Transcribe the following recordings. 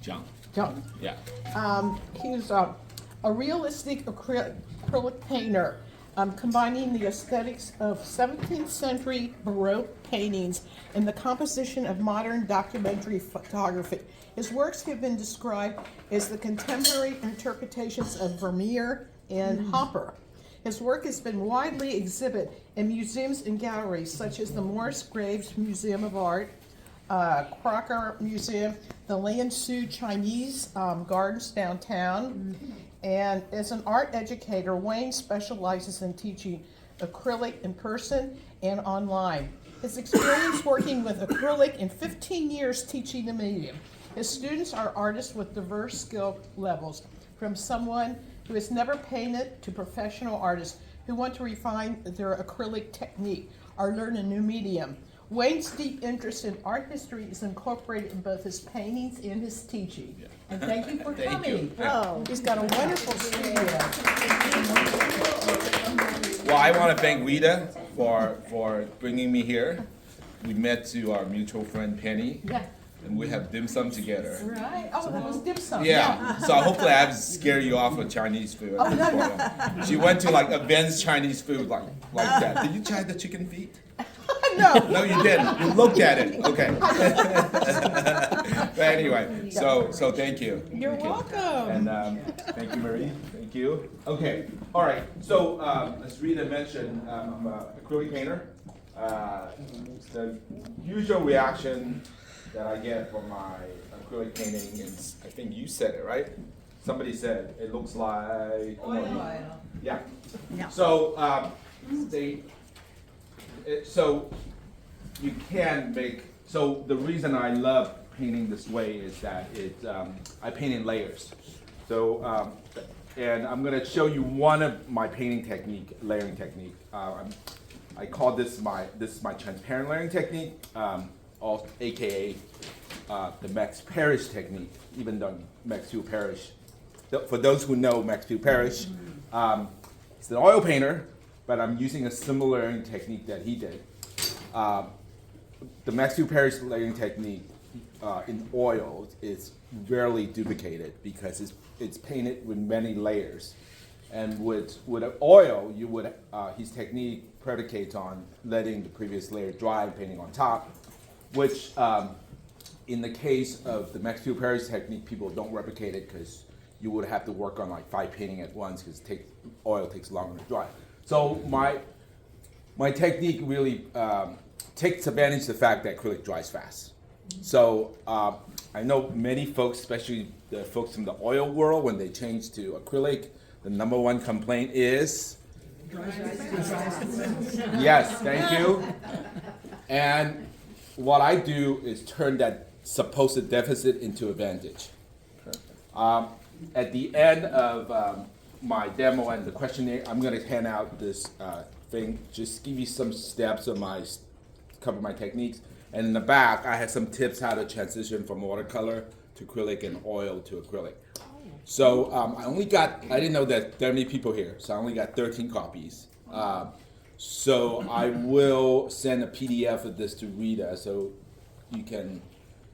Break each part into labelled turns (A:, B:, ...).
A: Jiang.
B: Jiang.
A: Yeah.
B: He's a realistic acrylic painter, combining the aesthetics of 17th century Baroque paintings and the composition of modern documentary photography. His works have been described as the contemporary interpretations of Vermeer and Hopper. His work has been widely exhibited in museums and galleries such as the Morris Graves Museum of Art, Crocker Museum, the Lansu Chinese Gardens downtown. And as an art educator, Wayne specializes in teaching acrylic in person and online. His experience working with acrylic in 15 years teaching the medium. His students are artists with diverse skill levels, from someone who has never painted to professional artists who want to refine their acrylic technique or learn a new medium. Wayne's deep interest in art history is incorporated in both his paintings and his teaching.
A: Yeah.
B: And thank you for
A: Thank
B: coming.
A: you.
B: Oh, he's got a wonderful studio.
A: Well, I want to thank Rita for bringing me here. We met to our mutual friend Penny,
B: Yeah.
A: and we have dim sum together.
B: Right. Oh, that was dim sum.
A: Yeah. So hopefully I haven't scared you off with Chinese food.
B: Oh, no.
A: She went to like advanced Chinese food like that. Did you try the chicken feet?
B: No.
A: No, you didn't. You looked at it. Okay. But anyway, so thank you.
B: You're
A: Thank you.
B: welcome.
A: And thank you, Marie. Thank you. Okay. All right. So as Rita mentioned, I'm an acrylic painter. The usual reaction that I get from my acrylic painting is, I think you said it, right? Somebody said it looks like
C: Oil.
A: Yeah.
C: Yeah.
A: So so you can make. So the reason I love painting this way is that I paint in layers. So and I'm going to show you one of my painting technique, layering technique. I call this my transparent layering technique, AKA the Max Parrish technique. Even though Max Parrish, for those who know Max Parrish, he's an oil painter, but I'm using a similar layering technique that he did. The Max Parrish layering technique in oil is rarely duplicated because it's painted with many layers. And with oil, you would his technique predicates on letting the previous layer dry and painting on top, which in the case of the Max Parrish technique, people don't replicate it because you would have to work on like 5 painting at once because oil takes longer to dry. So my technique really takes advantage of the fact that acrylic dries fast. So I know many folks, especially the folks from the oil world, when they change to acrylic, the number one complaint is yes, thank you. And what I do is turn that supposed deficit into advantage. At the end of my demo and the questionnaire, I'm going to hand out this thing, just give you some steps of cover my techniques. And in the back, I have some tips how to transition from watercolor to acrylic and oil to acrylic. So I didn't know that there are many people here, so I only got 13 copies. So I will send a PDF of this to Rita, so you can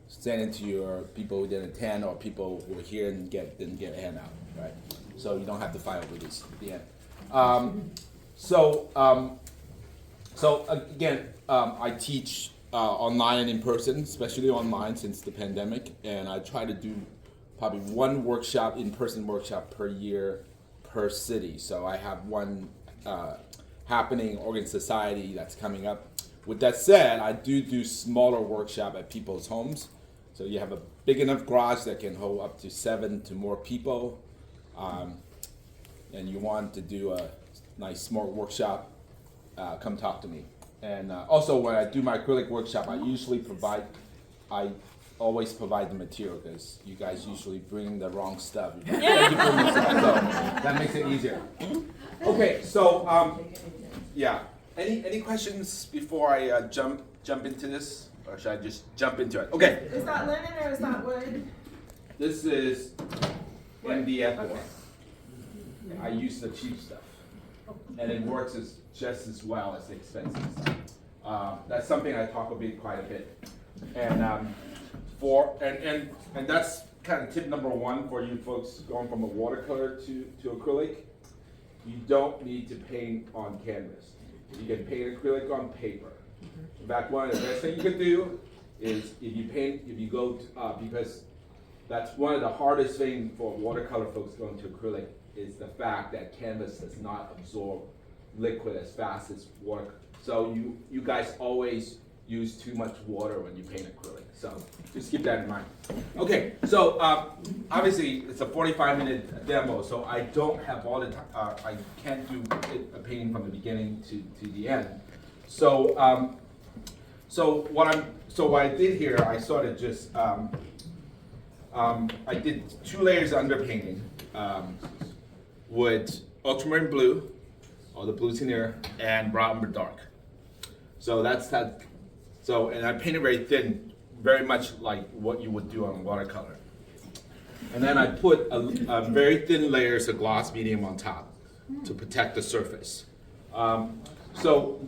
A: send it to your people who didn't attend or people who were here and didn't get a handout, right? So you don't have to file with this at the end. So again, I teach online and in person, especially online since the pandemic, and I try to do probably one in-person workshop per year per city. So I have one happening Oregon Society that's coming up. With that said, I do smaller workshop at people's homes. So you have a big enough garage that can hold up to 7 to more people, and you want to do a nice small workshop, come talk to me. And also when I do my acrylic workshop, I always provide the material because you guys usually bring the wrong stuff. So that makes it easier. Okay, so yeah. Any questions before I jump into this, or should I just jump into it? Okay.
C: Is that linen or is that wood?
A: This is MDF board. I use the cheap stuff, and it works just as well as the expensive stuff. That's something I talk about quite a bit, and and that's kind of tip number one for you folks going from a watercolor to acrylic. You don't need to paint on canvas. You can paint acrylic on paper. In fact, one of the best things you can do is if you go to, because that's one of the hardest things for watercolor folks going to acrylic is the fact that canvas does not absorb liquid as fast as water. So you guys always use too much water when you paint acrylic. So just keep that in mind. Okay, so obviously it's a 45-minute demo, so I don't have all the time. I can't do a painting from the beginning to the end. So what I did here, I sort of just I did 2 layers of underpainting with ultramarine blue, all the blues in there, and brown umber dark. So that's that. So, and I painted very thin, very much like what you would do on watercolor. And then I put a very thin layers of gloss medium on top to protect the surface. So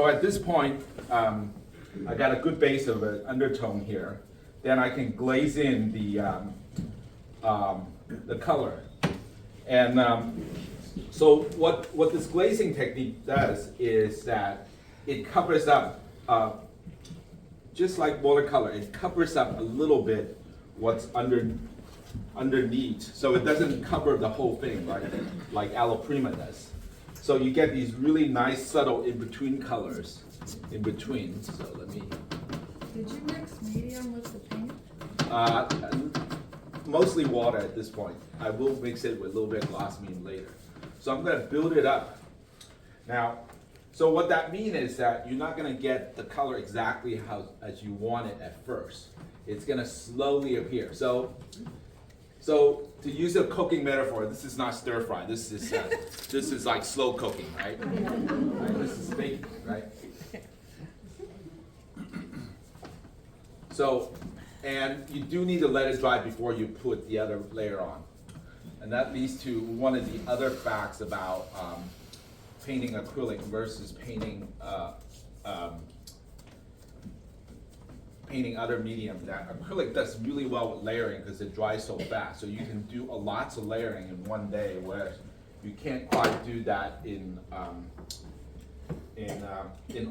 A: at this point, I got a good base of an undertone here. Then I can glaze in the color. And so what this glazing technique does is that it covers up, just like watercolor, it covers up a little bit what's underneath. So it doesn't cover the whole thing, right? Like Alla Prima does. So you get these really nice subtle in-between colors in between. So let me.
D: Did you mix medium with the paint?
A: Mostly water at this point. I will mix it with a little bit of gloss medium later. So I'm gonna build it up. Now, so what that means is that you're not gonna get the color exactly as you want it at first. It's gonna slowly appear. So to use a cooking metaphor, this is not stir fry. This is like slow cooking, right? Right? This is baking, right? So, and you do need to let it dry before you put the other layer on. And that leads to one of the other facts about painting acrylic versus painting painting other mediums. That acrylic does really well with layering because it dries so fast. So you can do lots of layering in one day, whereas you can't quite do that in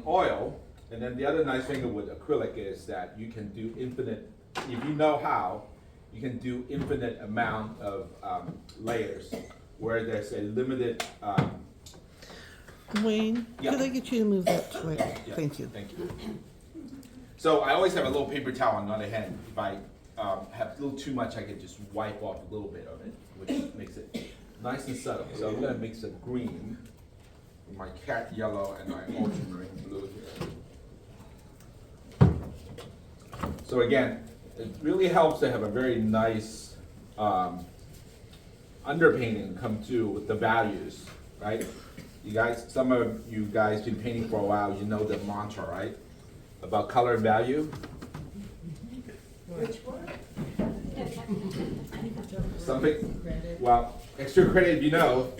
A: oil. And then the other nice thing with acrylic is that you can do infinite, if you know how, you can do infinite amount of layers where there's a limited.
E: Wayne,
A: Yeah.
E: could I get you to move that way?
A: Yeah,
E: Thank you.
A: Thank you. So I always have a little paper towel on the other hand. If I have a little too much, I can just wipe off a little bit of it, which makes it nice and subtle. So I'm gonna mix a green with my cat yellow and my ultramarine blue here. So again, it really helps to have a very nice underpainting come through with the values, right? You guys, some of you guys been painting for a while, you know the mantra, right? About color and value.
C: Which one?
A: Something, well, extra credit if you know.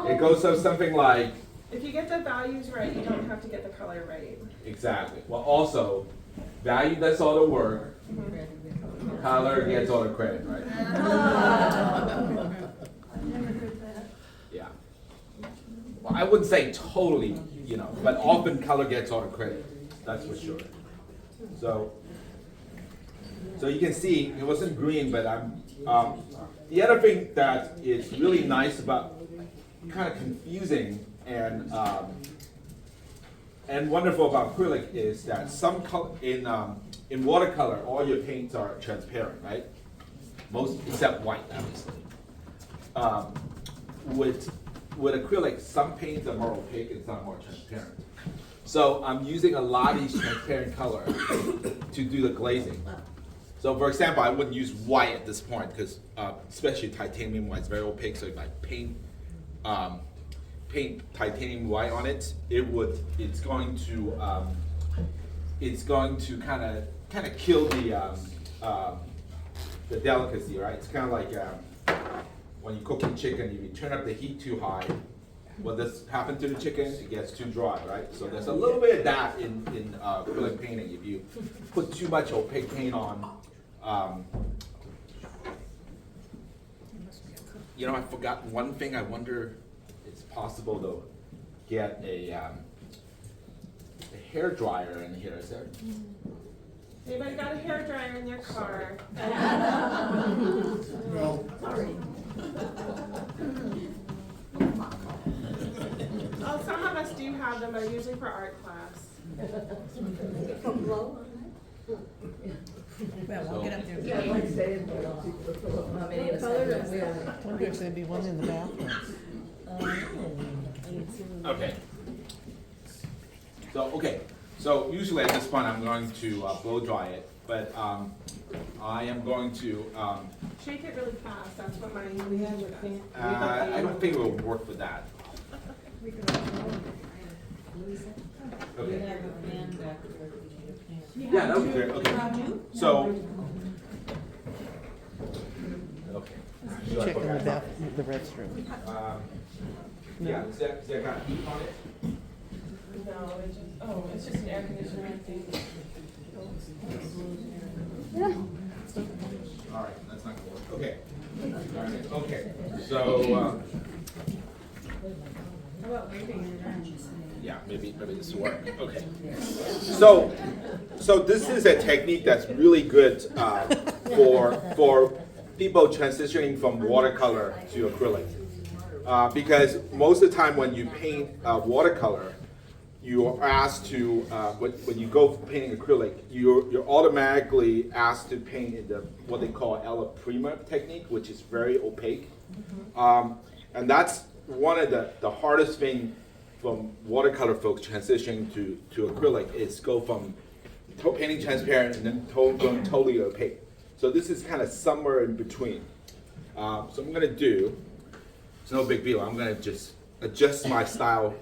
A: It goes up something like,
C: If you get the values right, you don't have to get the color right.
A: exactly. Well, also, value does all the work, color gets all the credit, right? Yeah. Well, I wouldn't say totally, but often color gets all the credit, that's for sure. So you can see, it wasn't green, but the other thing that is really nice about, kind of confusing and wonderful about acrylic is that some color, in watercolor, all your paints are transparent, right? Most, except white, obviously. With acrylic, some paints are more opaque and some are more transparent. So I'm using a lot of these transparent colors to do the glazing. So for example, I wouldn't use white at this point because especially titanium white is very opaque. So if I paint titanium white on it, it's going to kind of kill the delicacy, right? It's kind of like when you're cooking chicken, if you turn up the heat too high, what does happen to the chicken? It gets too dry, right? So there's a little bit of that in acrylic painting. If you put too much opaque paint on, you know, I forgot one thing. I wonder it's possible to get a hair dryer in here. Is there?
C: Anybody got a hair dryer in their car?
E: No.
D: Sorry.
C: Oh, some of us do have them, but usually for art class.
F: Well, I'll get up there.
D: Yeah, like saying,
B: I wonder if there'd be one in the bathroom.
A: Okay. So usually at this point I'm going to blow dry it, but I am going to.
C: Shake it really fast, that's what my.
A: I don't think it will work for that. Okay. Yeah, that would be great. Okay. So. Okay.
B: Check in the restroom.
A: Yeah, is that got heat on it?
C: No, it's just an air conditioner, I think.
A: All right, that's not gonna work. Okay. All right. Okay. So.
D: How about waving your arms?
A: Yeah, maybe this will work. Okay. So this is a technique that's really good for people transitioning from watercolor to acrylic. Because most of the time when you paint watercolor, you are asked to when you go painting acrylic, you're automatically asked to paint in the what they call alla prima technique, which is very opaque, and that's one of the hardest thing from watercolor folks transitioning to acrylic is go from painting transparent and then going totally opaque. So this is kind of somewhere in between. So I'm gonna do. It's no big deal. I'm gonna just adjust my style.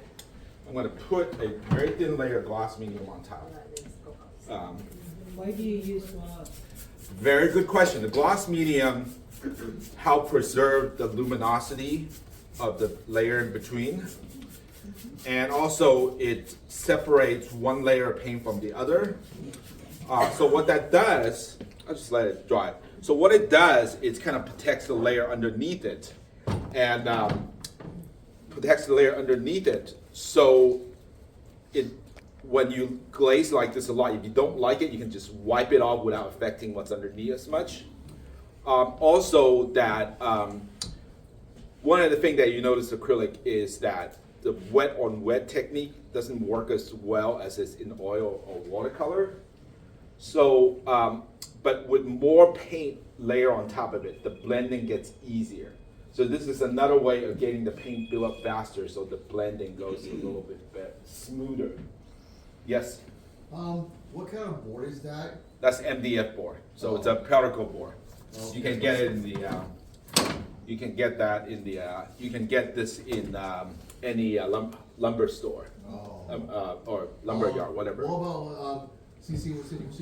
A: I'm gonna put a very thin layer of gloss medium on top.
D: Why do you use gloss?
A: Very good question. The gloss medium help preserve the luminosity of the layer in between. And also it separates one layer of paint from the other. So what that does, I'll just let it dry. So what it does is kind of protects the layer underneath it. And protects the layer underneath it. So when you glaze like this a lot, if you don't like it, you can just wipe it off without affecting what's underneath as much. Also that one of the things that you notice acrylic is that the wet on wet technique doesn't work as well as it's in oil or watercolor. So, but with more paint layer on top of it, the blending gets easier. So this is another way of getting the paint build up faster, so the blending goes a little bit better, smoother. Yes?
E: What kind of board is that?
A: That's MDF board. So it's a particle board.
E: Oh,
A: You can get it in the. You can get that in the. You can get this in any lumber store,
E: Oh.
A: or lumber yard, whatever.
E: What about see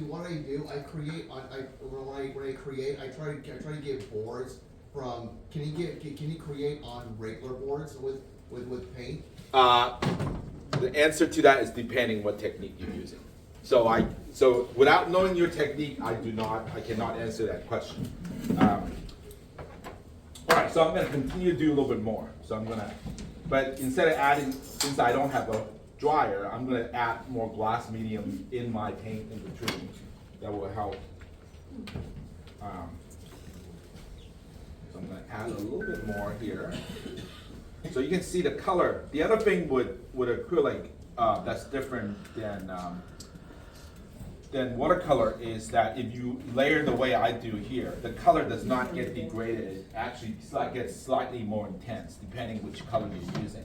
E: what I do? I create. When I create, I try to get boards from. Can you create on regular boards with paint?
A: The answer to that is depending what technique you're using. So without knowing your technique, I cannot answer that question. All right, so I'm going to continue to do a little bit more. But instead of adding, since I don't have a dryer, I'm going to add more glass medium in my paint in between. That will help. So I'm going to add a little bit more here. So you can see the color. The other thing with acrylic that's different than watercolor is that if you layer the way I do here, the color does not get degraded. It actually gets slightly more intense depending which color you're using.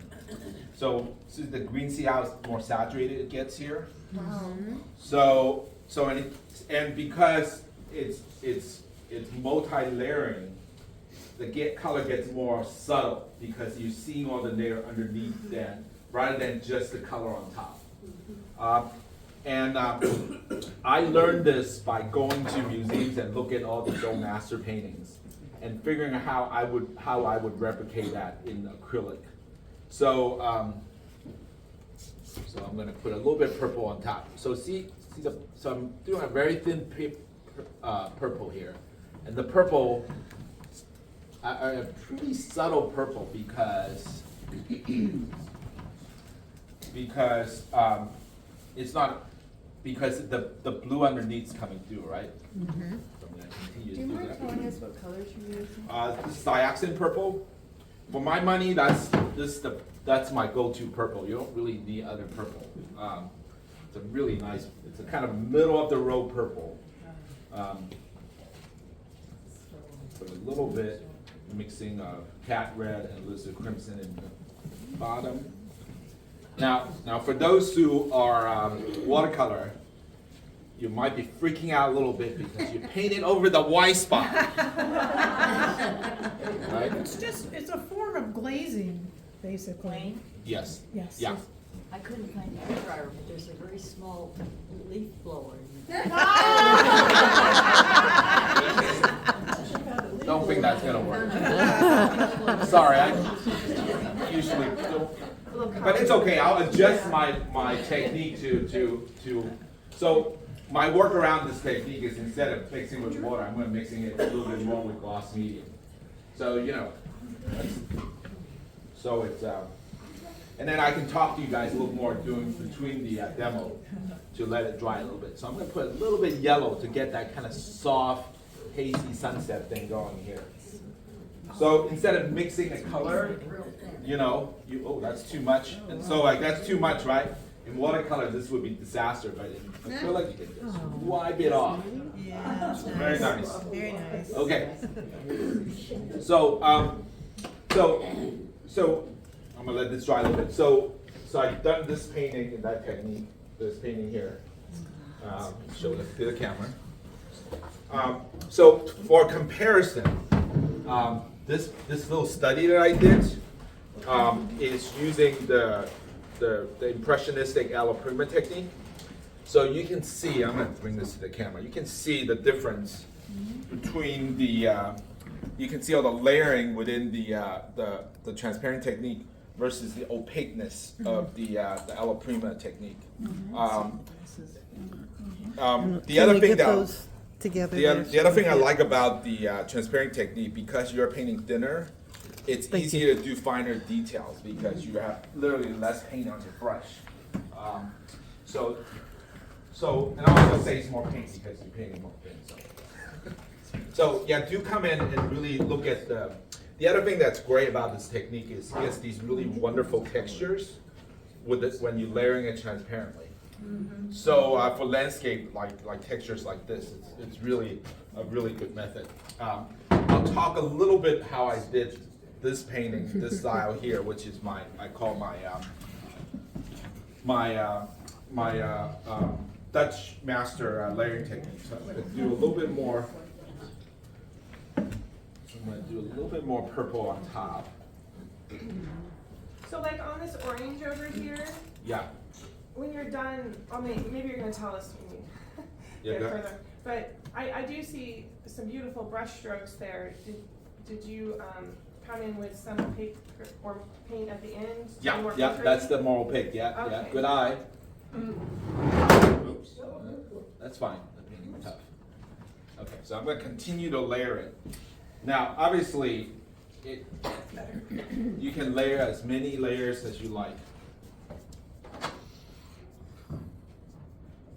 A: So the green, see how it's more saturated it gets here?
C: Wow.
A: So and because it's multi-layering, the color gets more subtle because you're seeing all the layer underneath then, rather than just the color on top. I learned this by going to museums and looking at all these old master paintings and figuring out how I would replicate that in acrylic. So I'm going to put a little bit purple on top. So so I'm doing a very thin purple here, and the purple a pretty subtle purple because it's not, because the blue underneath's coming through, right? So I'm gonna continue
D: Do
A: to
D: you
A: do
D: mind
A: that.
D: telling us what colors you're using?
A: This is Cyaxin purple. For my money, that's my go-to purple. You don't really need other purple. It's a really nice, it's a kind of middle of the road purple. With a little bit mixing of cat red and lizard crimson in the bottom. Now for those who are watercolor, you might be freaking out a little bit because you painted over the white spot. Right?
F: It's a form of glazing, basically.
A: Yes.
F: Yes.
A: Yeah.
G: I couldn't find a hair dryer, but there's a very small leaf blower.
A: Don't think that's gonna work. Sorry, I usually don't. But it's okay, I'll adjust my technique to, so my workaround this technique is instead of mixing with water, I'm gonna mixing it a little bit more with gloss medium. So, so it's, and then I can talk to you guys a little more between the demo to let it dry a little bit. So I'm gonna put a little bit yellow to get that kind of soft, hazy sunset thing going here. So instead of mixing a color, oh, that's too much. And so like, that's too much, right? In watercolor, this would be disaster, but in acrylic, you can just wipe it off.
F: Yeah.
A: Very nice.
F: Very nice.
A: Okay. So, so I'm gonna let this dry a little bit. So I've done this painting in that technique, this painting here. Show it to the camera. So for comparison, this little study that I did is using the impressionistic alla prima technique. So you can see, I'm gonna bring this to the camera. You can see the difference between you can see all the layering within the transparent technique versus the opaqueness of the alla prima technique. The other thing that
H: together.
A: the other thing I like about the transparent technique, because you're painting thinner, it's easier to do finer details because you have literally less paint on your brush. And I also say it's more paint because you're painting more thin. So yeah, do come in and really look at the other thing that's great about this technique is it gets these really wonderful textures with it when you're layering it transparently. So for landscape, like textures like this, it's really a really good method. I'll talk a little bit how I did this painting, this style here, which is I call my Dutch master layering technique. So I'm going to do a little bit more. I'm going to do a little bit more purple on top.
C: So like on this orange over here,
A: Yeah.
C: when you're done, maybe you're gonna tell us when we
A: Yeah,
C: get
A: go
C: further. But I do see some beautiful brush strokes there. Did you come in with some opaque or paint at the end? to be more
A: Yeah,
C: filtery?
A: that's the more opaque, yeah,
C: Okay.
A: good eye. Oops, that's fine, the painting was tough. Okay, so I'm gonna continue to layer it. Now, obviously, you can layer as many layers as you like.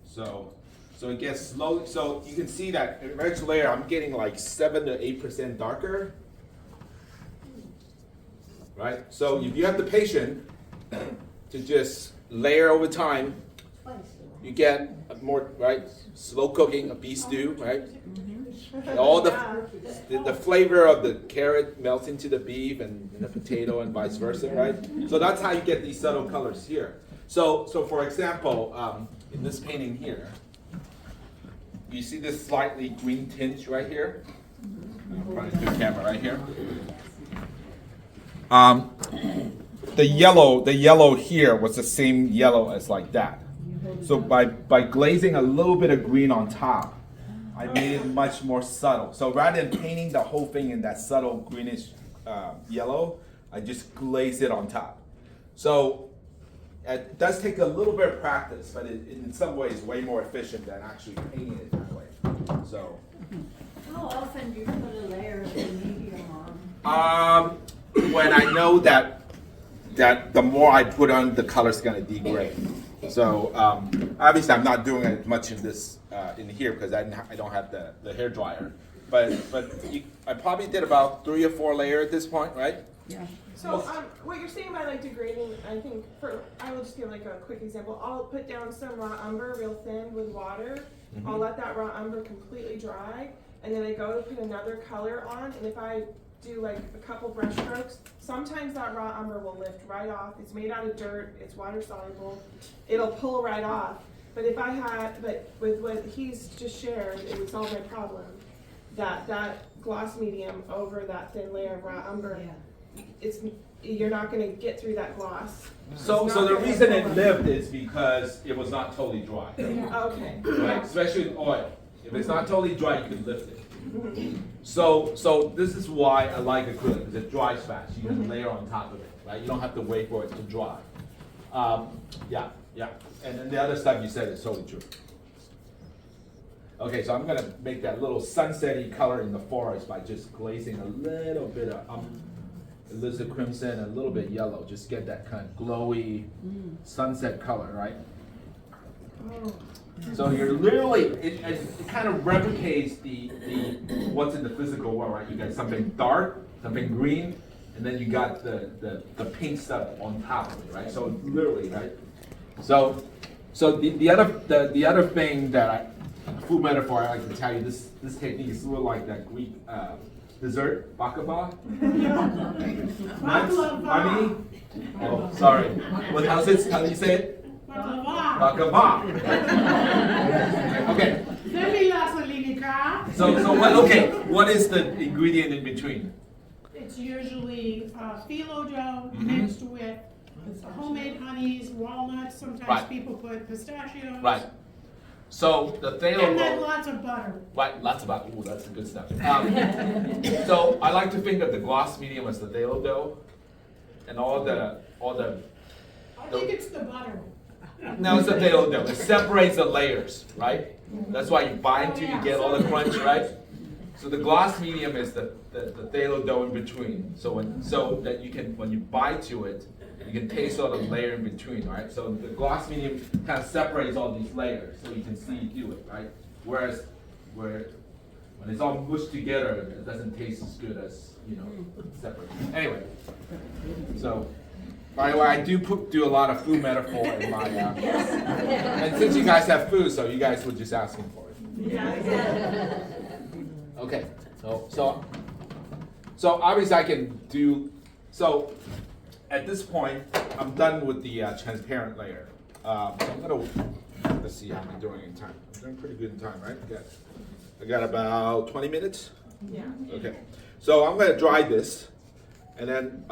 A: So it gets slow, so you can see that in each layer, I'm getting like 7 to 8% darker. Right? So if you have the patience to just layer over time, you get a more, right, slow cooking, a beef stew, right? All the flavor of the carrot melts into the beef and the potato and vice versa, right? So that's how you get these subtle colors here. So for example, in this painting here, you see this slightly green tinge right here? I'm trying to do camera right here. The yellow here was the same yellow as like that. So by glazing a little bit of green on top, I made it much more subtle. So rather than painting the whole thing in that subtle greenish yellow, I just glazed it on top. So it does take a little bit of practice, but it in some ways way more efficient than actually painting it that way. So
G: How often do you put a layer of the medium on?
A: When I know that the more I put on, the color's gonna degrade. So obviously, I'm not doing it much in this in here because I don't have the hair dryer. But I probably did about 3 or 4 layers at this point, right?
G: Yeah.
C: So, what you're saying by like degrading, I think I will just give like a quick example. I'll put down some raw umber real thin with water.
A: Mm-hmm.
C: I'll let that raw umber completely dry, and then I go to put another color on, and if I do like a couple brush strokes, sometimes that raw umber will lift right off. It's made out of dirt, it's water soluble, it'll pull right off. But with what he's just shared, it would solve my problem. That gloss medium over that thin layer of raw umber, you're not gonna get through that gloss.
A: So the reason it lived is because it was not totally dry.
C: Okay.
A: Right? Especially with oil. If it's not totally dry, you can lift it. So this is why I like acrylic, because it dries fast. You can layer on top of it, right? You don't have to wait for it to dry. Yeah. And then the other stuff you said is totally true. Okay, so I'm gonna make that little sunset-y color in the forest by just glazing a little bit of alizarin crimson, a little bit yellow. Just get that kind of glowy sunset color, right? So you're literally, it kind of replicates the what's in the physical world, right? You got something dark, something green, and then you got the pink stuff on top of it, right? So literally, right? So the other thing that food metaphor I like to tell you, this technique is sort of like that Greek dessert, baklava. Honey? Oh, sorry. How do you say it? Baklava. Okay. So what is the ingredient in between?
F: It's usually phyllo dough mixed with homemade honeys, walnuts, sometimes
A: Right.
F: people put pistachios.
A: Right. So the phthalo
F: And then
A: dough.
F: lots of butter.
A: Right, lots of ooh, that's the good stuff. So I like to think of the gloss medium as the phthalo dough, and all the.
F: I think it's the butter.
A: No, it's the phthalo dough. It separates the layers, right? That's why you bind to, you get all the crunch, right? So the gloss medium is the phthalo dough in between. So that you can, when you bite to it, you can taste all the layer in between, right? So the gloss medium kind of separates all these layers, so you can see through it, right? Whereas when it's all mushed together, it doesn't taste as good as separate. Anyway, so. By the way, I do a lot of food metaphor in my, and since you guys have food, so you guys were just asking for it. Okay, so obviously I can do, so at this point, I'm done with the transparent layer. So I'm gonna, let's see how I'm doing in time. I'm doing pretty good in time, right? I got about 20 minutes?
C: Yeah.
A: Okay, so I'm gonna dry this, and then,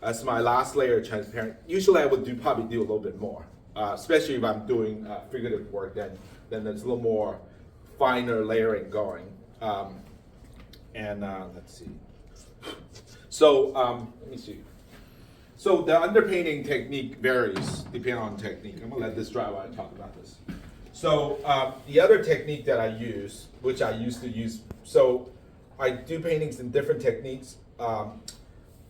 A: as my last layer of transparent, usually I would probably do a little bit more, especially if I'm doing figurative work, then there's a little more finer layering going. Let's see. So let me see. So the underpainting technique varies depending on technique. I'm gonna let this dry while I talk about this. So the other technique that I use, which I used to use, so I do paintings in different techniques.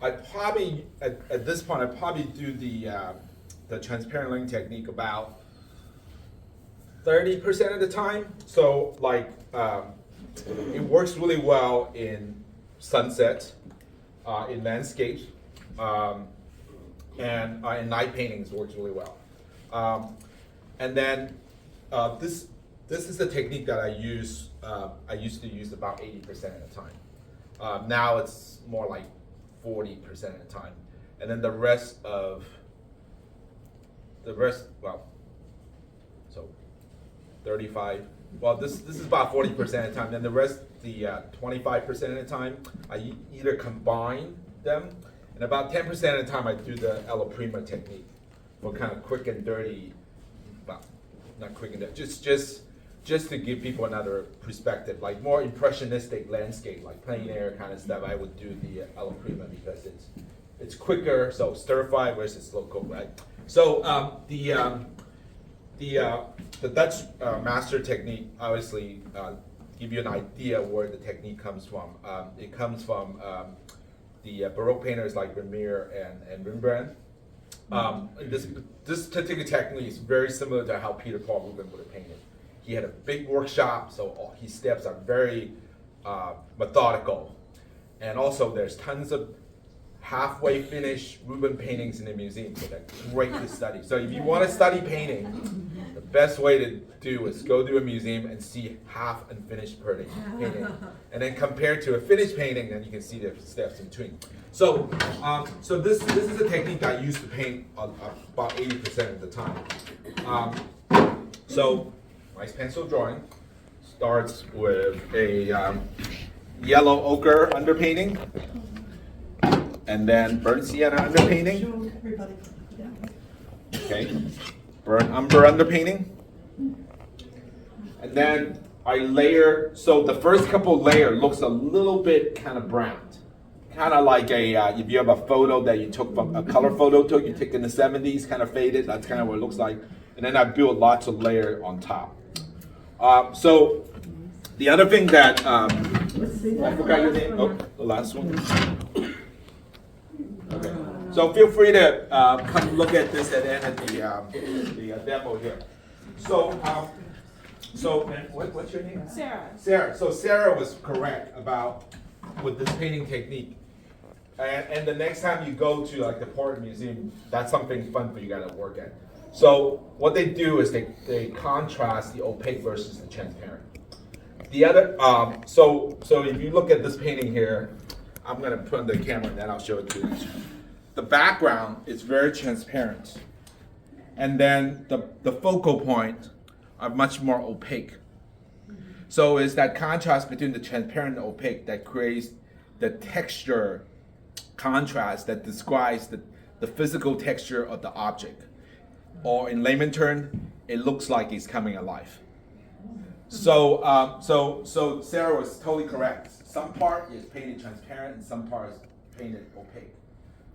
A: I probably, at this point, I probably do the transparent layering technique about 30% of the time. So like, it works really well in sunset, in landscapes, and in night paintings works really well. And then this is the technique that I use. I used to use about 80% of the time. Now it's more like 40% of the time, and then the rest, well, so 35. Well, this is about 40% of the time. Then the rest, the 25% of the time, I either combine them, and about 10% of the time I do the alla prima technique, for kind of quick and dirty. Well, not quick and dirty, just to give people another perspective, like more impressionistic landscape, like plein air kind of stuff. I would do the alla prima because it's quicker, so stir fry versus slow cook, right? So the Dutch master technique, obviously, give you an idea where the technique comes from. It comes from the Baroque painters like Vermeer and Rembrandt. This particular technique is very similar to how Peter Paul Rubens would have painted. He had a big workshop, so all his steps are very methodical. And also there's tons of halfway finished Rubens paintings in the museum, so they're great to study. So if you want to study painting, the best way to do is go to a museum and see half unfinished painting. And then compare to a finished painting, and you can see the steps in between. So, so this is a technique that I use to paint about 80% of the time. So, my pencil drawing starts with a yellow ochre underpainting, and then burnt sienna underpainting. Okay, burnt umber underpainting, and then I layer. So the first couple layer looks a little bit kind of browned, kind of like if you have a photo that you took from a color photo you took in the 70s, kind of faded. That's kind of what it looks like. And then I build lots of layer on top. So the other thing that I forgot your name. Oh, the last one. Okay. So feel free to come look at this at the end of the demo here. So what's your name?
C: Sarah.
A: Sarah. So Sarah was correct about with this painting technique. And the next time you go to like the Portland Museum, that's something fun for you guys to work at. So what they do is they contrast the opaque versus the transparent. The other, so if you look at this painting here, I'm gonna put on the camera and then I'll show it to you. The background is very transparent. And then the focal point are much more opaque. So it's that contrast between the transparent and opaque that creates the texture contrast that describes the physical texture of the object. Or in layman term, it looks like it's coming alive. So, so Sarah was totally correct. Some part is painted transparent and some part is painted opaque.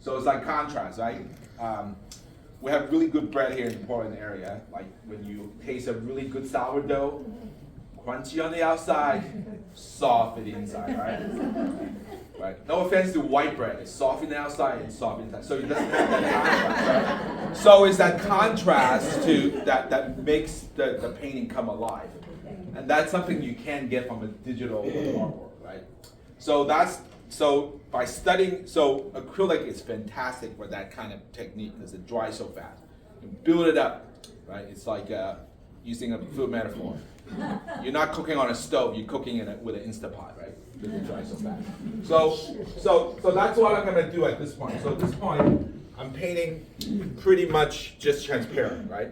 A: So it's like contrast, right? We have really good bread here in the Portland area. Like when you taste a really good sourdough, crunchy on the outside, soft on the inside, right? Right. No offense to white bread. It's soft on the outside and soft inside. So it doesn't have that contrast, right? So it's that contrast that makes the painting come alive. And that's something you can get from a digital artwork, right? So by studying, acrylic is fantastic for that kind of technique because it dries so fast. You build it up, right? It's like using a food metaphor. You're not cooking on a stove, you're cooking with an Instapot, right? Because it dries so fast. So that's what I'm gonna do at this point. So at this point, I'm painting pretty much just transparent, right?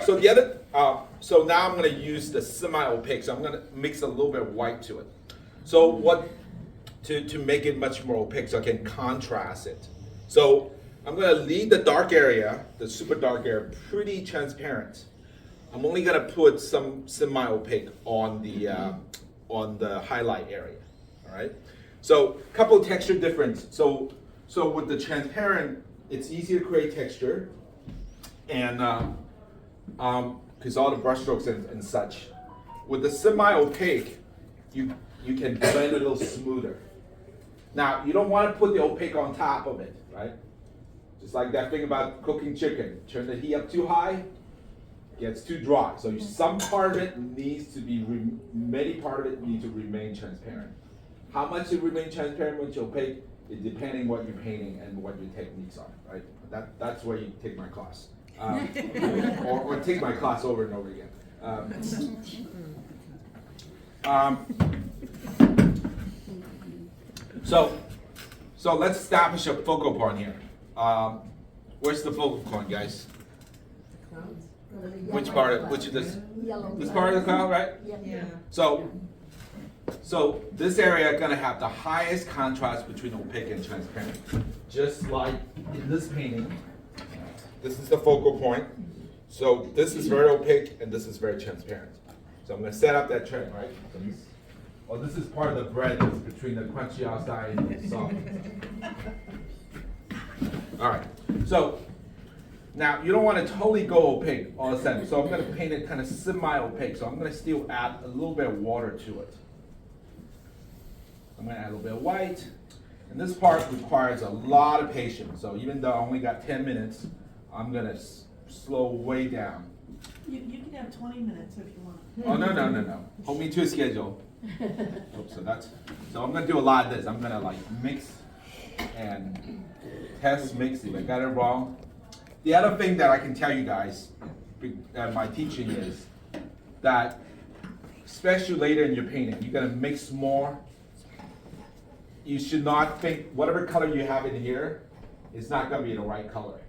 A: So now I'm gonna use the semi-opaque. So I'm gonna mix a little bit of white to it. So to make it much more opaque, so I can contrast it. So I'm gonna leave the dark area, the super dark area, pretty transparent. I'm only gonna put some semi-opaque on the highlight area. All right. So a couple of texture difference. So with the transparent, it's easier to create texture, and because all the brushstrokes and such. With the semi-opaque, you can blend it a little smoother. Now you don't want to put the opaque on top of it, right? Just like that thing about cooking chicken. Turn the heat up too high, gets too dry. So some part of it needs to be, many part of it needs to remain transparent. How much it remain transparent with opaque is depending what you're painting and what your techniques are, right? That's where you take my class. Or take my class over and over again. So let's establish a focal point here. Where's the focal point, guys? Which part? Which is this?
G: Yellow.
A: This part of the cloud, right?
G: Yeah.
A: So this area is going to have the highest contrast between opaque and transparent. Just like in this painting, this is the focal point. So this is very opaque and this is very transparent. So I'm going to set up that trend, right? So this is part of the bread that's between the crunchy outside and the soft. All right. So Now, you don't want to totally go opaque all of a sudden, so I'm going to paint it kind of semi-opaque, so I'm going to still add a little bit of water to it. I'm going to add a little bit of white, and this part requires a lot of patience, so even though I only got 10 minutes, I'm going to slow way down.
F: You can have 20 minutes if you want.
A: Oh, no. Hold me to a schedule. Oops, so I'm going to do a lot of this. I'm going to like mix and test, mix. If I got it wrong. The other thing that I can tell you guys, my teaching is that, especially later in your painting, you're gonna mix more. You should not think whatever color you have in here is not gonna be the right color.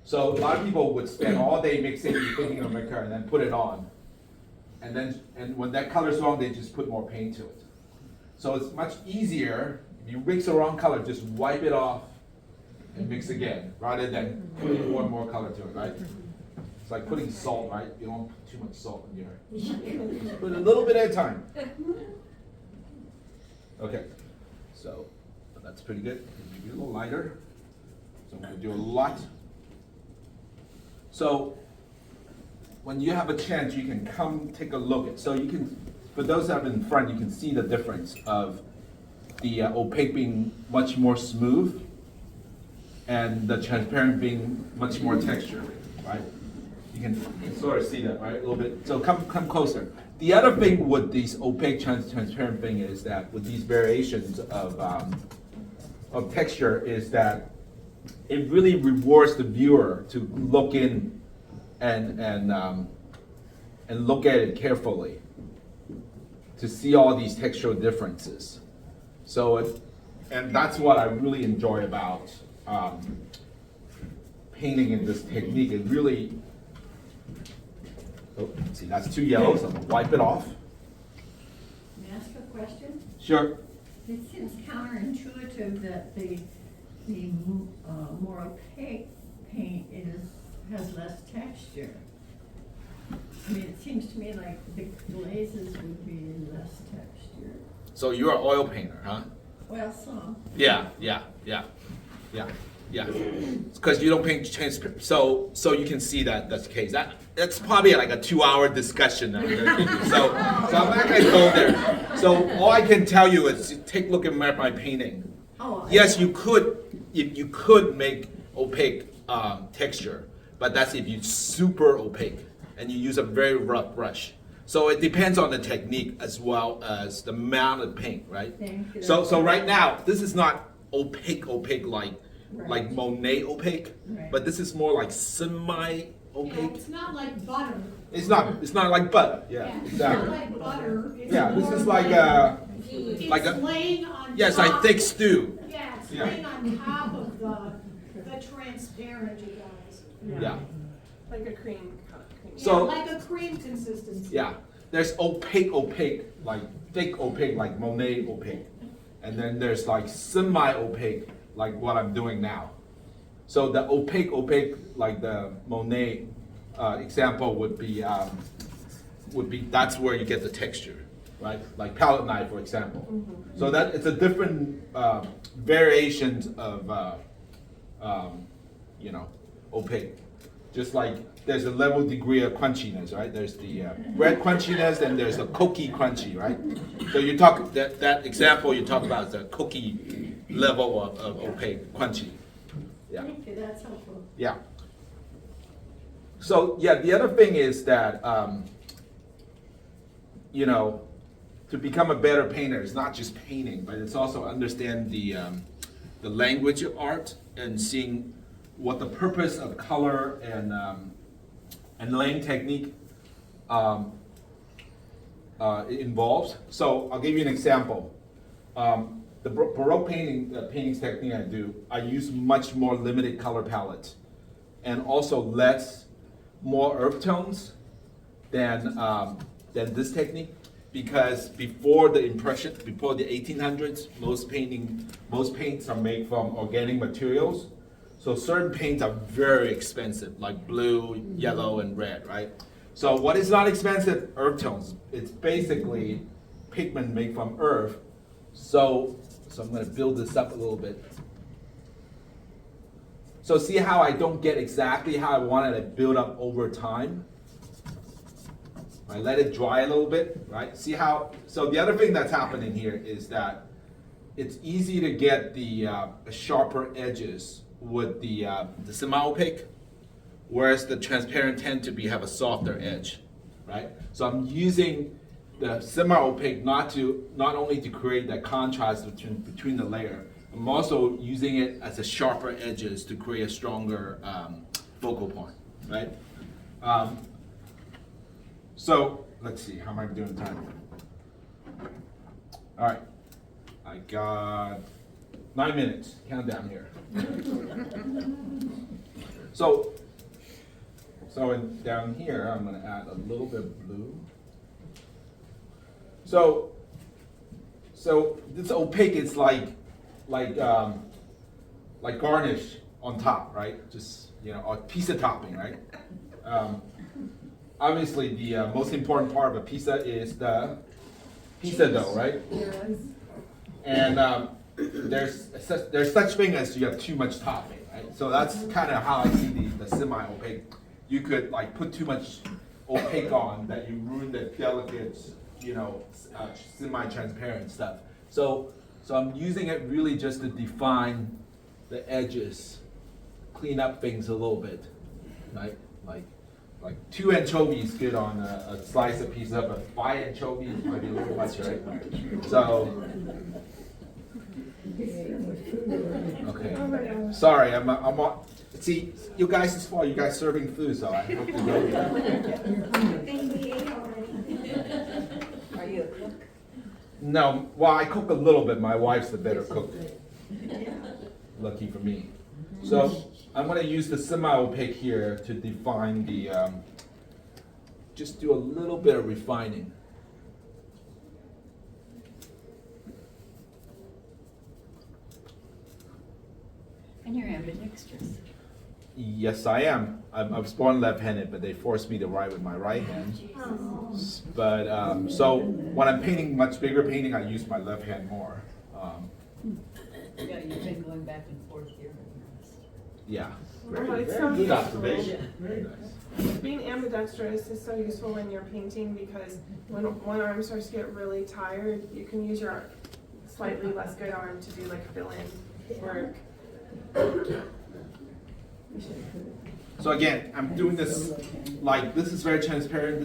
A: So a lot of people would spend all day mixing, thinking of a color, and then put it on, and when that color's wrong, they just put more paint to it. So it's much easier if you mix the wrong color, just wipe it off and mix again, rather than putting more and more color to it, right? It's like putting salt, right? You don't put too much salt in here. Put a little bit at a time. Okay, so that's pretty good. Maybe a little lighter. So I'm gonna do a lot. So when you have a chance, you can come take a look at. So you can, for those that are in front, you can see the difference of the opaque being much more smooth, and the transparent being much more texture, right? You can sort of see that, right? A little bit. So come closer. The other thing with these opaque transparent thing is that with these variations of texture is that it really rewards the viewer to look in and look at it carefully to see all these textural differences. So and that's what I really enjoy about painting in this technique. It really, see, that's too yellow, so I'm gonna wipe it off.
G: May I ask a question?
A: Sure.
G: It seems counterintuitive that the more opaque paint has less texture. I mean, it seems to me like the glazes would be less texture.
A: So you're an oil painter, huh?
G: Well, some.
A: Yeah. It's because you don't paint transparent. So you can see that that's the case. That's probably like a 2-hour discussion. So I'm not gonna go there. So all I can tell you is take a look at my painting.
G: Oh,
A: Yes, you could make opaque texture, but that's if you super opaque and you use a very rough brush. So it depends on the technique as well as the amount of paint, right?
G: Thank you.
A: So right now, this is not opaque like
G: Right.
A: Monet opaque,
G: Right.
A: but this is more like semi-opaque.
F: It's not like butter.
A: It's not like butter. Yeah,
F: It's not
A: exactly.
F: like butter. It's
A: Yeah, this
F: more
A: is like a
F: It's
A: like a
F: laying on
A: yes,
F: top.
A: like thick stew.
F: Yeah, it's
A: Yeah.
F: laying on top of the transparent, you guys.
A: Yeah.
C: Like a cream color.
A: So-
F: Yeah, like a cream consistency.
A: Yeah, there's opaque, like thick opaque, like Monet opaque. And then there's like semi-opaque, like what I'm doing now. So the opaque, like the Monet example would be that's where you get the texture, right? Like palette knife, for example. So that it's a different variations of opaque. Just like there's a level degree of crunchiness, right? There's the red crunchiness and there's the cookie crunchy, right? So you talk that example you talk about is the cookie level of opaque crunchy. Yeah.
G: Thank you, that's helpful.
A: Yeah. So yeah, the other thing is that to become a better painter is not just painting, but it's also understand the language of art and seeing what the purpose of color and laying technique involves. So I'll give you an example. The Baroque paintings technique I do, I use much more limited color palette and also more earth tones than this technique, because before the 1800s, most paints are made from organic materials. So certain paints are very expensive, like blue, yellow, and red, right? So what is not expensive? Earth tones. It's basically pigment made from earth. So I'm going to build this up a little bit. So see how I don't get exactly how I wanted it build up over time? I let it dry a little bit, right? See how, so the other thing that's happening here is that it's easy to get the sharper edges with the semi-opaque, whereas the transparent tend to have a softer edge, right? So I'm using the semi-opaque not only to create that contrast between the layer, I'm also using it as a sharper edges to create a stronger focal point, right? So let's see, how am I doing time? All right, I got 9 minutes, countdown here. So down here, I'm gonna add a little bit of blue. So this opaque is like garnish on top, right? Just, a pizza topping, right? Obviously, the most important part of a pizza is the pizza dough, right?
D: Yes.
A: And there's such thing as you have too much topping, right? So that's kind of how I see the semi-opaque. You could put too much opaque on that you ruin the delicate, semi-transparent stuff. So I'm using it really just to define the edges, clean up things a little bit, right? Like 2 anchovies good on a slice of pizza, but 5 anchovies might be a little much, right? So, okay. Sorry, I'm on. See, you guys, it's for you guys serving food, so I hope you know.
D: Are you a cook?
A: No, well, I cook a little bit. My wife's the better cook. Lucky for me. So I'm going to use the semi-opaque here to define the, just do a little bit of refining.
G: And you're ambidextrous.
A: Yes, I am. I was born left-handed, but they forced me to write with my right hand. But so when I'm painting much bigger painting, I use my left hand more.
D: Yeah, you've been going back and forth here.
A: Yeah.
C: Oh, it's
A: Very
C: so
A: good
C: useful.
A: observation. Very nice.
C: Being ambidextrous is so useful when you're painting because when one arm starts to get really tired, you can use your slightly less good arm to do fill-in work.
A: So again, I'm doing this, this is very transparent.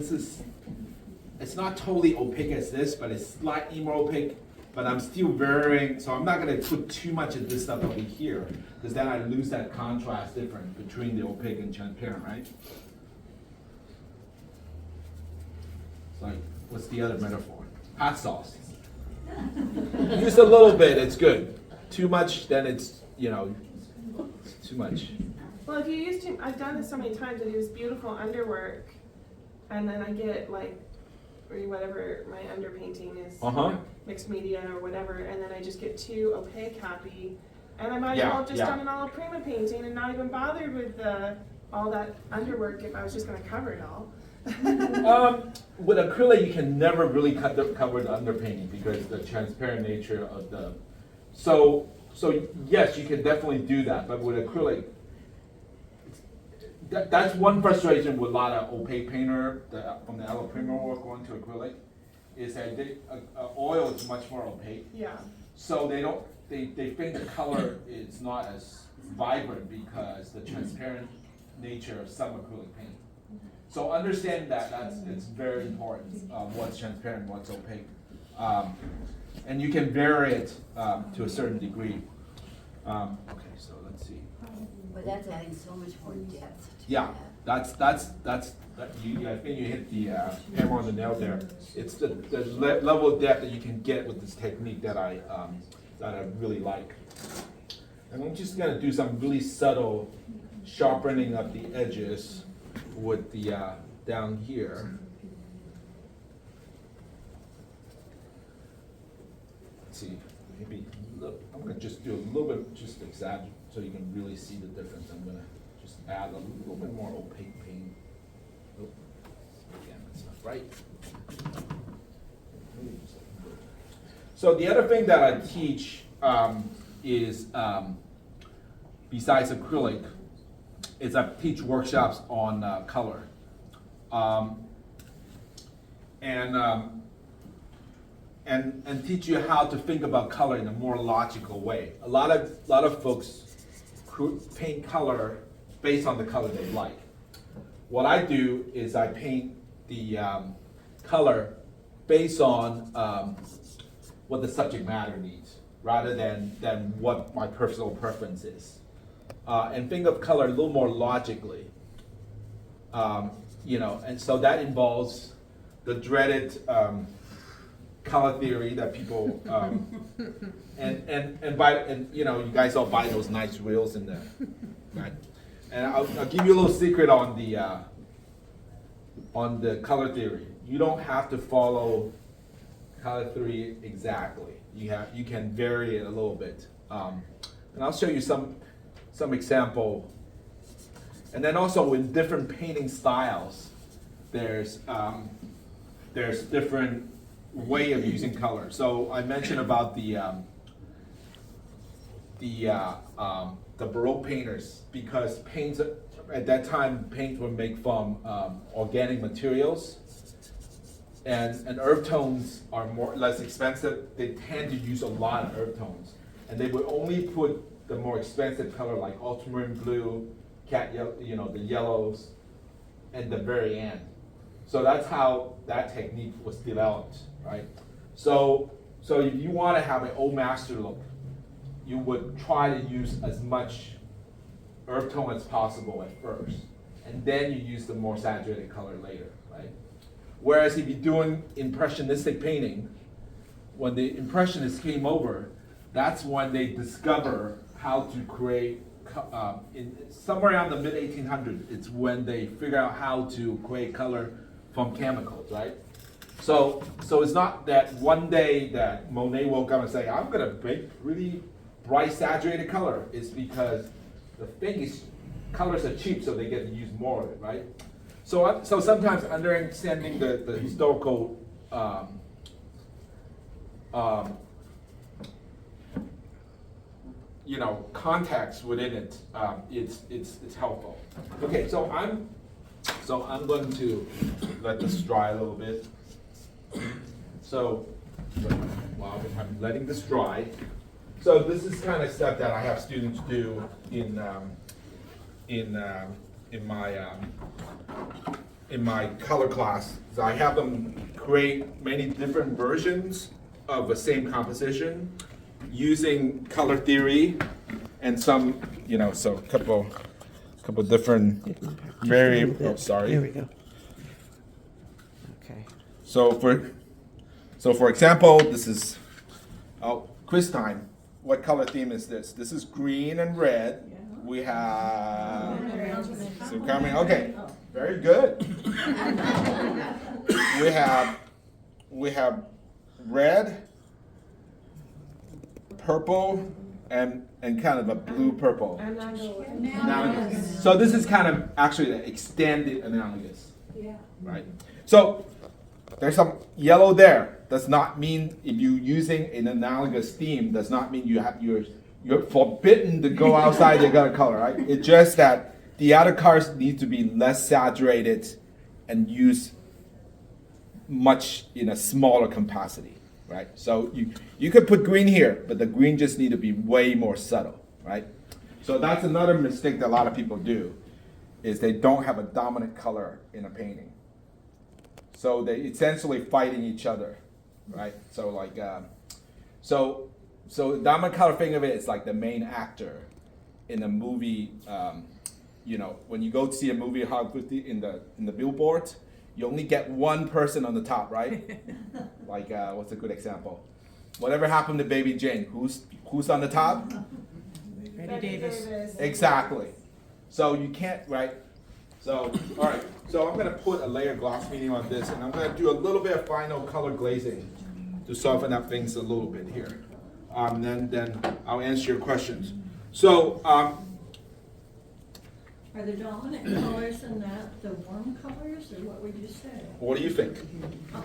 A: It's not totally opaque as this, but it's slightly more opaque. But I'm still varying, so I'm not gonna put too much of this stuff over here, because then I lose that contrast difference between the opaque and transparent, right? It's like, what's the other metaphor? Hot sauce. Use a little bit, it's good. Too much, then it's, it's too much.
C: Well, if you use too, I've done this so many times. I do this beautiful underwork, and then I get or whatever my underpainting is, mixed media or whatever, and then I just get too opaque happy, and I might as well just done an all prima painting and not even bothered with all that underwork if I was just going to cover it all.
A: With acrylic, you can never really cover the underpainting because the transparent nature of the. So yes, you can definitely do that, but with acrylic, that's one frustration with a lot of opaque painter from the Alla Prima work going to acrylic, is that oil is much more opaque.
C: Yeah.
A: So they think the color is not as vibrant because the transparent nature of some acrylic paint. So understand it's very important, what's transparent, what's opaque. And you can vary it to a certain degree. Okay, so let's see.
D: But that's adding so much more depth.
A: Yeah, I think you hit the hammer on the nail there. It's the level of depth that you can get with this technique that I really like. And I'm just gonna do some really subtle sharpening of the edges with the down here. Let's see, maybe I'm gonna just do a little bit, just exaggerate, so you can really see the difference. I'm gonna just add a little bit more opaque paint. Oh, again, that's not right. So the other thing that I teach is besides acrylic, is I teach workshops on color. And teach you how to think about color in a more logical way. A lot of folks paint color based on the color they like. What I do is I paint the color based on what the subject matter needs, rather than what my personal preference is. And think of color a little more logically. And so that involves the dreaded color theory that people and you guys all buy those nice wheels in there, right? And I'll give you a little secret on the color theory. You don't have to follow color theory exactly. You can vary it a little bit, and I'll show you some example. And then also in different painting styles, there's different way of using color. So I mentioned about the Baroque painters, because paints at that time were made from organic materials, and earth tones are less expensive. They tend to use a lot of earth tones, and they would only put the more expensive color like ultramarine blue, cat yellow, the yellows, at the very end. So that's how that technique was developed, right? So if you want to have an old master look, you would try to use as much earth tone as possible at first, and then you use the more saturated color later, right? Whereas if you're doing impressionistic painting, when the impressionists came over, that's when they discover how to create, somewhere around the mid-1800s, it's when they figure out how to create color from chemicals, right? So it's not that one day that Monet woke up and say, I'm gonna make really bright saturated color. It's because the thing is, colors are cheap, so they get to use more of it, right? So sometimes understanding the historical context within it, it's helpful. Okay, so I'm going to let this dry a little bit. So while I'm letting this dry, so this is kind of stuff that I have students do in my color class. So I have them create many different versions of the same composition using color theory and some, so a couple different variables. Oh, sorry.
B: There we go. Okay.
A: So for example, this is quiz time. What color theme is this? This is green and red. We have so coming. Okay, very good. We have red, purple, and kind of a blue purple. Analogous. So this is kind of actually the extended analogous.
G: Yeah.
A: Right. So there's some yellow there. Does not mean if you're using an analogous theme, does not mean you're forbidden to go outside the other color, right? It's just that the other colors need to be less saturated and use much in a smaller capacity, right? So you could put green here, but the green just need to be way more subtle, right? So that's another mistake that a lot of people do, is they don't have a dominant color in a painting. So they essentially fighting each other, right? So like, so dominant color, think of it as like the main actor in a movie. When you go to see a movie in the billboard, you only get one person on the top, right? Like, what's a good example? Whatever happened to Baby Jane? Who's on the top?
C: Betty Davis.
A: Exactly. So you can't, right? So, all right. So I'm gonna put a layer of gloss medium on this, and I'm gonna do a little bit of final color glazing to soften up things a little bit here. Then I'll answer your questions. So
G: Are the dominant colors in that the warm colors, or what would you say?
A: What do you think?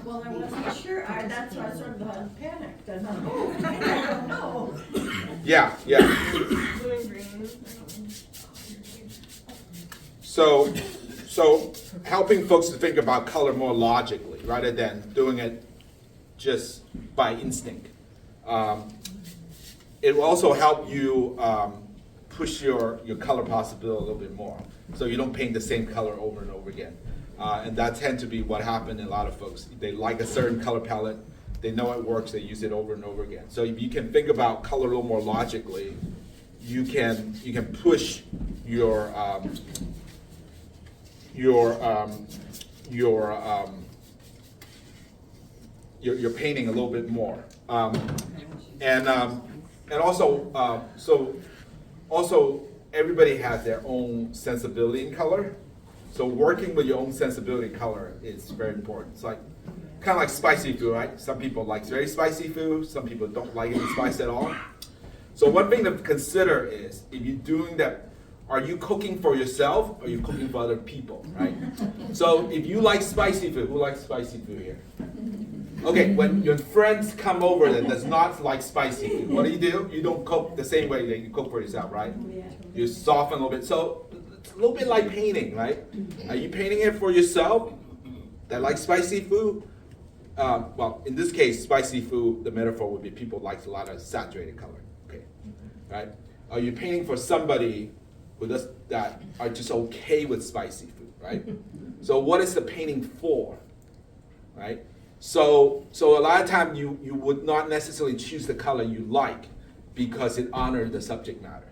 G: Well, I wasn't sure, that's why I sort of panicked, I thought, oh, I don't know.
A: Yeah.
C: Blue and green.
A: So helping folks to think about color more logically rather than doing it just by instinct. It will also help you push your color possibility a little bit more. So you don't paint the same color over and over again. And that tends to be what happens in a lot of folks. They like a certain color palette, they know it works, they use it over and over again. So if you can think about color a little more logically, you can push your painting a little bit more, and also everybody has their own sensibility in color. So working with your own sensibility in color is very important. It's like kind of like spicy food, right? Some people like very spicy food. Some people don't like any spice at all. So one thing to consider is if you're doing that. Are you cooking for yourself or are you cooking for other people, right? So if you like spicy food, who likes spicy food here? Okay, when your friends come over that does not like spicy food, what do? You don't cook the same way that you cook for yourself, right? You soften a little bit. So it's a little bit like painting, right? Are you painting it for yourself that like spicy food? Well, in this case, spicy food, the metaphor would be people like a lot of saturated color, okay, right? Are you painting for somebody with us that are just okay with spicy food, right? So what is the painting for, right? So a lot of time you would not necessarily choose the color you like because it honors the subject matter,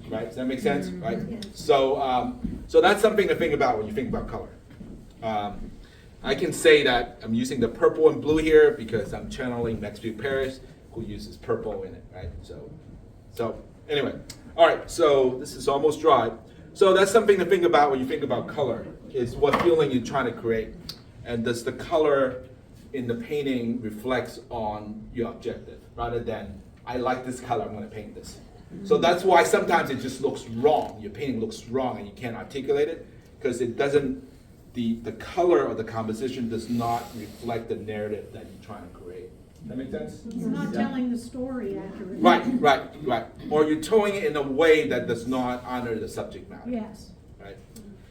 A: right? Does that make sense, right? So that's something to think about when you think about color. I can say that I'm using the purple and blue here because I'm channeling Next View Paris, who uses purple in it, right? So anyway. All right, so this is almost dry. So that's something to think about when you think about color, is what feeling you're trying to create. And does the color in the painting reflects on your objective, rather than, I like this color, I'm gonna paint this. So that's why sometimes it just looks wrong. Your painting looks wrong and you can't articulate it, because it doesn't, the color or the composition does not reflect the narrative that you're trying to create. That make sense?
F: It's not telling the story accurately.
A: Right. Or you're towing it in a way that does not honor the subject matter.
F: Yes.
A: Right.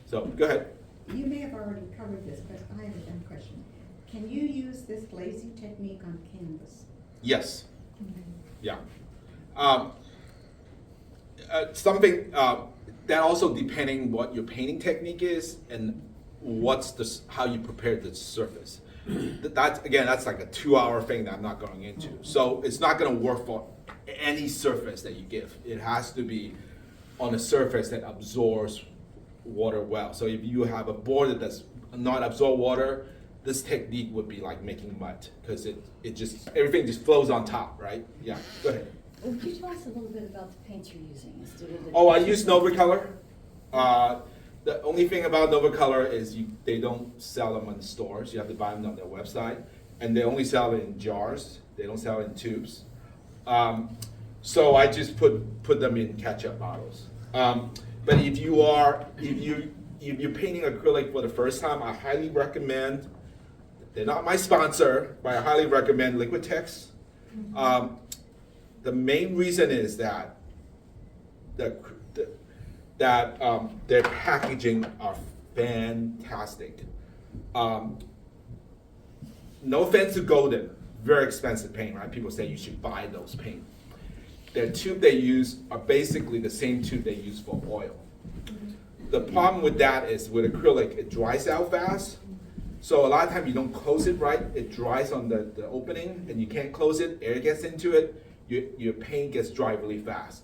A: So go ahead.
H: You may have already covered this, but I have a dumb question. Can you use this glazing technique on canvas?
A: Yes. Yeah. Something that also depending what your painting technique is and how you prepare the surface. That's like a 2-hour thing that I'm not going into. So it's not going to work for any surface that you give. It has to be on a surface that absorbs water well. So if you have a board that does not absorb water, this technique would be like making mud, because everything just flows on top, right? Yeah, go ahead.
D: Would you tell us a little bit about the paints you're using instead of the...
A: Oh, I use Novacolor. The only thing about Novacolor is they don't sell them in the stores. You have to buy them on their website, and they only sell it in jars. They don't sell it in tubes. So I just put them in ketchup bottles. But if you're painting acrylic for the first time, I highly recommend. They're not my sponsor, but I highly recommend Liquitex. The main reason is that their packaging are fantastic. No offense to Golden, very expensive paint, right? People say you should buy those paint. Their tube they use are basically the same tube they use for oil. The problem with that is with acrylic, it dries out fast. So a lot of times you don't close it right, it dries on the opening and you can't close it, air gets into it, your paint gets dry really fast.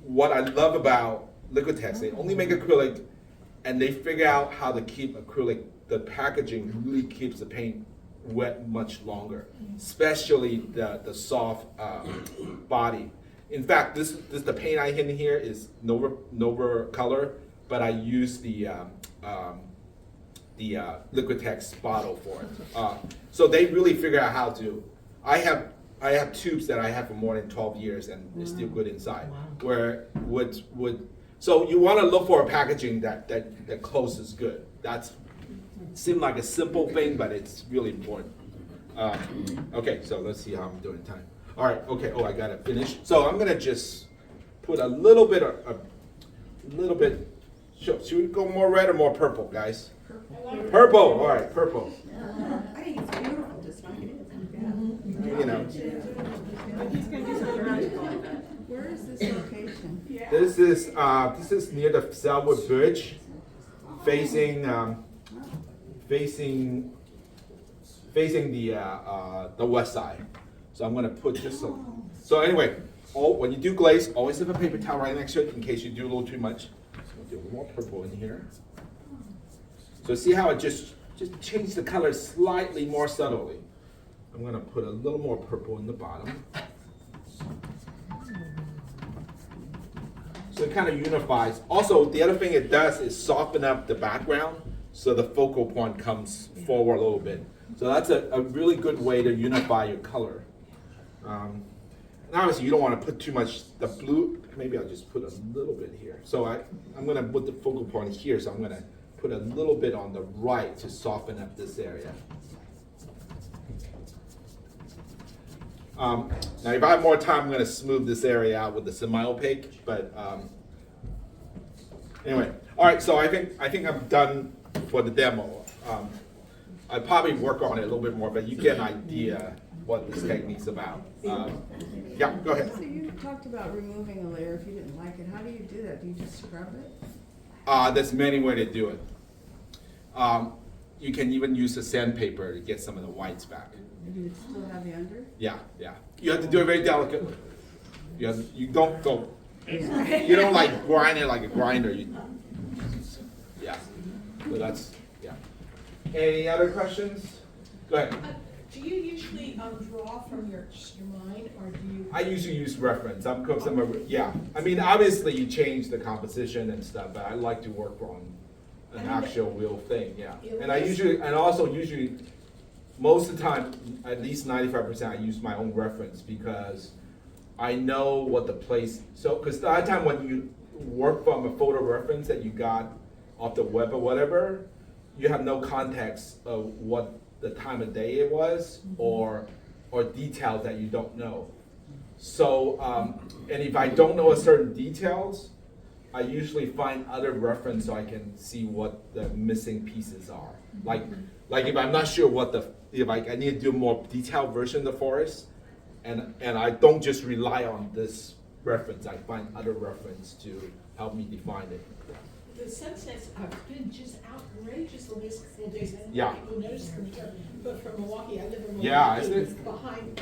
A: What I love about Liquitex, they only make acrylic and they figure out how to keep acrylic, the packaging really keeps the paint wet much longer, especially the soft body. In fact, this the paint I have in here is Nova Color, but I use the Liquitex bottle for it. So they really figure out how to. I have tubes that I have for more than 12 years and it's still good inside. Where with So you want to look for a packaging that closes good. That's seems like a simple thing, but it's really important. Okay, so let's see how I'm doing time. All right, okay, I got to finish. So I'm gonna just put a little bit should we go more red or more purple, guys? Purple, all right, purple.
H: I think it's beautiful, just like it is.
A: You know,
C: He's gonna do something magical.
H: Where is this location?
A: this is near the Selwood Bridge, facing the west side. So I'm gonna put this. So anyway, when you do glaze, always have a paper towel right next to it in case you do a little too much. So I'll do a little more purple in here. So see how it just changed the color slightly more subtly. I'm gonna put a little more purple in the bottom. So it kind of unifies. Also, the other thing it does is soften up the background so the focal point comes forward a little bit. So that's a really good way to unify your color. And obviously you don't want to put too much, the blue, maybe I'll just put a little bit here. So I'm going to put the focal point here, so I'm going to put a little bit on the right to soften up this area. Now if I have more time, I'm going to smooth this area out with the semi-opaque, but anyway. All right, so I think I'm done for the demo. I'll probably work on it a little bit more, but you get an idea what this technique's about. Yeah, go ahead.
H: So you talked about removing a layer if you didn't like it. How do you do that? Do you just scrub it?
A: There's many ways to do it. You can even use a sandpaper to get some of the whites back.
H: Do you still have the under?
A: Yeah. You have to do it very delicately. You don't go. You don't like grind it like a grinder. Yeah. So that's yeah. Any other questions? Go ahead.
B: Do you usually draw from your mind, or do you?
A: I usually use reference. Yeah. I mean, obviously you change the composition and stuff, but I like to work on an actual real thing. Yeah. And usually, most of the time, at least 95%, I use my own reference because I know what the place. So, because a lot of time when you work from a photo reference that you got off the web or whatever, you have no context of what the time of day it was, or details that you don't know. So, and if I don't know a certain details, I usually find other reference so I can see what the missing pieces are. Like if I'm not sure if I need to do a more detailed version of the forest, and I don't just rely on this reference, I find other reference to help me define it.
B: The sunsets have been just outrageous the last couple of days. I don't know
A: Yeah.
B: if people noticed from here, but from Milwaukee, I live in Milwaukee.
A: Yeah, isn't it?
B: Behind,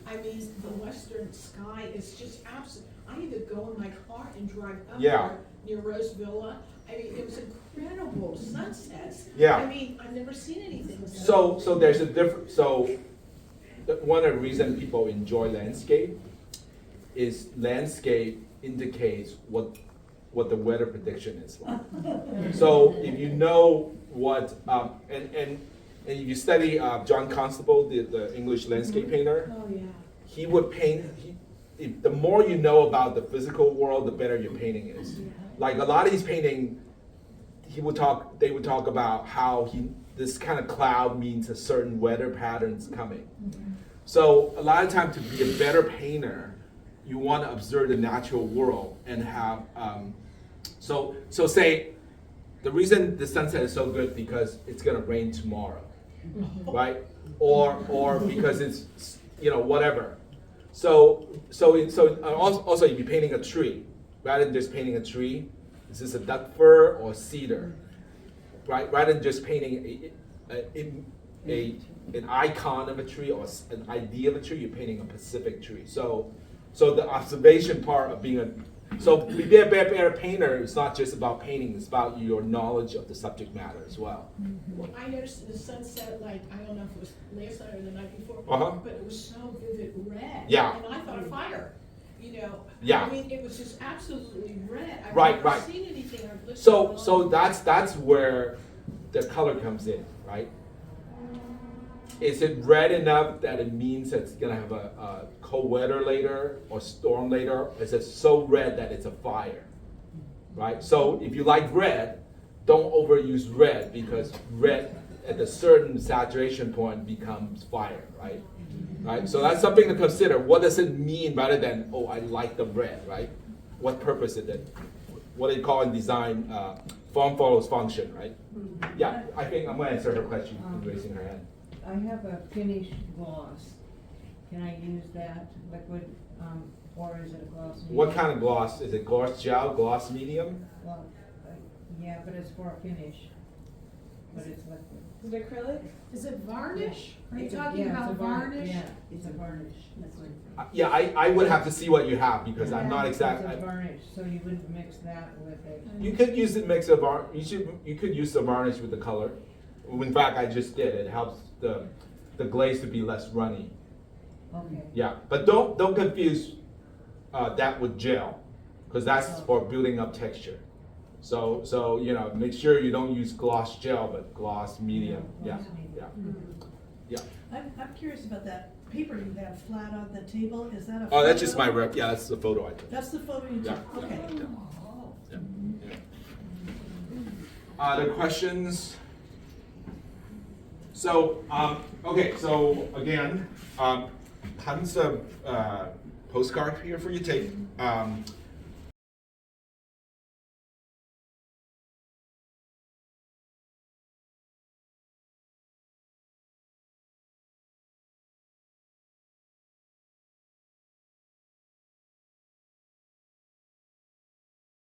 B: I mean, the western sky is just absolute. I either go in my car and drive up
A: Yeah.
B: there near Rose Villa. I mean, it was incredible sunsets.
A: Yeah.
B: I mean, I've never seen anything
A: So there's a different. So one of the reasons people enjoy landscape is landscape indicates what the weather prediction is like. So if you know what, and if you study John Constable, the English landscape painter,
B: Oh, yeah.
A: he would paint. The more you know about the physical world, the better your painting is. Like a lot of his painting, they would talk about how this kind of cloud means a certain weather patterns coming. So a lot of times to be a better painter, you want to observe the natural world and have, so say, the reason the sunset is so good because it's gonna rain tomorrow, right? Or because it's, whatever. So also you'd be painting a tree, rather than just painting a tree, is this a duck fir or cedar? Right, rather than just painting an icon of a tree or an idea of a tree, you're painting a specific tree. So the observation part of being so to be a better painter, it's not just about painting, it's about your knowledge of the subject matter as well.
B: Well, I noticed the sunset, like, I don't know if it was last night or the night before,
A: Uh-huh.
B: but it was so vivid red.
A: Yeah.
B: And I thought of fire,
A: Yeah.
B: I mean, it was just absolutely red. I've
A: Right,
B: never
A: right.
B: seen anything or listened
A: So
B: to
A: so that's where the color comes in, right? Is it red enough that it means it's gonna have a cold weather later or storm later? Is it so red that it's a fire? right? So if you like red, don't overuse red because red at a certain saturation point becomes fire, right? Right? So that's something to consider. What does it mean rather than, oh, I like the red, right? What purpose is it? What they call in design, form follows function, right? Yeah, I think I'm gonna answer her question, raising her hand.
I: I have a finished gloss. Can I use that liquid, or is it a gloss medium?
A: What kind of gloss? Is it gloss gel, gloss medium?
I: Well, yeah, but it's for a finish, but it's liquid.
C: Is it acrylic?
F: Is it varnish? Are you
I: It's a-
F: talking
I: yeah, it's
F: about
I: a
F: varnish?
I: Yeah, it's a varnish.
H: Liquid.
A: Yeah, I would have to see what you have because I'm not exact.
I: It's a varnish, so you wouldn't mix that with it.
A: You could use the mix of you could use the varnish with the color. In fact, I just did. It helps the glaze to be less runny.
I: Okay.
A: Yeah, but don't confuse that with gel, because that's for building up texture. So you know, make sure you don't use gloss gel, but gloss medium. Yeah,
I: Gloss medium.
A: yeah, yeah.
J: I'm curious about that paper you have flat on the table, is that a?
A: Oh, that's just
J: photo?
A: my rep. Yeah, that's the photo I took.
J: That's the photo you
A: Yeah,
J: took,
A: yeah,
J: okay.
A: yeah. Other questions? So, okay, so again, tons of postcard here for you to take.